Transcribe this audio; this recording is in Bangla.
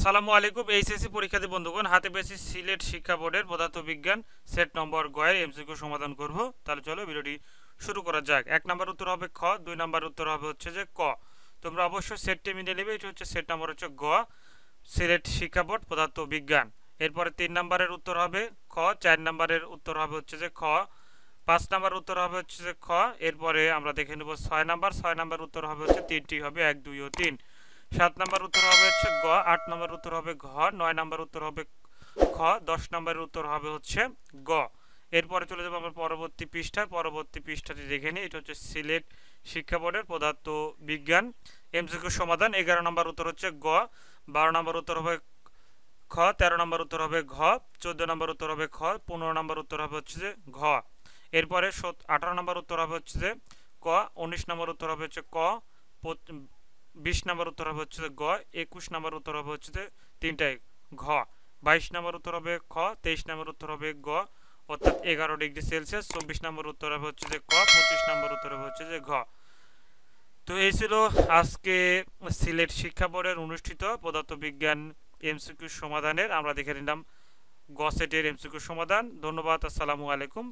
আসসালামু আলাইকুম। এইচএসসি পরীক্ষার্থী বন্ধুগণ, হাতে পেয়েছি সিলেট শিক্ষা বোর্ডের পদার্থবিজ্ঞান সেট নম্বর গয়ের এমসিকিউ সমাধান করব। তাহলে চলো ভিডিওটি শুরু করা যাক। 1 নম্বর উত্তর হবে খ, 2 নম্বর উত্তর হবে হচ্ছে যে ক। তোমরা অবশ্যই সেটটি মিলে নেবে। এটা হচ্ছে সেট নম্বর হচ্ছে গ, সিলেট শিক্ষা বোর্ড পদার্থবিজ্ঞান। এরপরে 3 নম্বরের উত্তর হবে খ, 4 নম্বরের উত্তর হবে হচ্ছে যে খ, 5 নম্বর উত্তর হবে হচ্ছে যে খ। এরপরে আমরা দেখে নেব 6 নম্বর উত্তর হবে হচ্ছে তিনটি হবে 1, 2 ও 3। 7 নম্বর উত্তর হবে হচ্ছে গ, 8 নম্বর উত্তর হবে ঘ, 9 নম্বর উত্তর হবে খ, 10 নম্বরের উত্তর হবে হচ্ছে গ। এরপরে চলে যাবো আমরা পরবর্তী পৃষ্ঠাটি দেখে নিই। এটা হচ্ছে সিলেট শিক্ষা বোর্ডের পদার্থ বিজ্ঞান এমসিকিউ সমাধান। 11 নম্বর উত্তর হচ্ছে গ, 12 নম্বর উত্তর হবে খ, 13 নম্বর উত্তর হবে ঘ, 14 নম্বর উত্তর হবে খ, 15 নম্বর উত্তর হবে হচ্ছে যে ঘ। এরপরে 18 নম্বর উত্তর হবে হচ্ছে যে ক, 19 নম্বর উত্তর হবে হচ্ছে ক, 20 নম্বর উত্তর হবে হচ্ছে গ, 21 নম্বর উত্তর হবে হচ্ছে যে তিনটায় ঘ, 22 নম্বর উত্তর হবে খ, 23 নম্বর উত্তর হবে গ অর্থাৎ 11 ডিগ্রি সেলসিয়াস, 24 নম্বর উত্তর হবে হচ্ছে যে ক, 25 নম্বর উত্তর হবে হচ্ছে যে ঘ। তো এই ছিল আজকে সিলেট শিক্ষা বোর্ডের অনুষ্ঠিত পদার্থবিজ্ঞান এমসিকিউ সমাধানের। আমরা দেখে নিলাম গ সেটের এমসিকিউ সমাধান। ধন্যবাদ। আসসালামু আলাইকুম।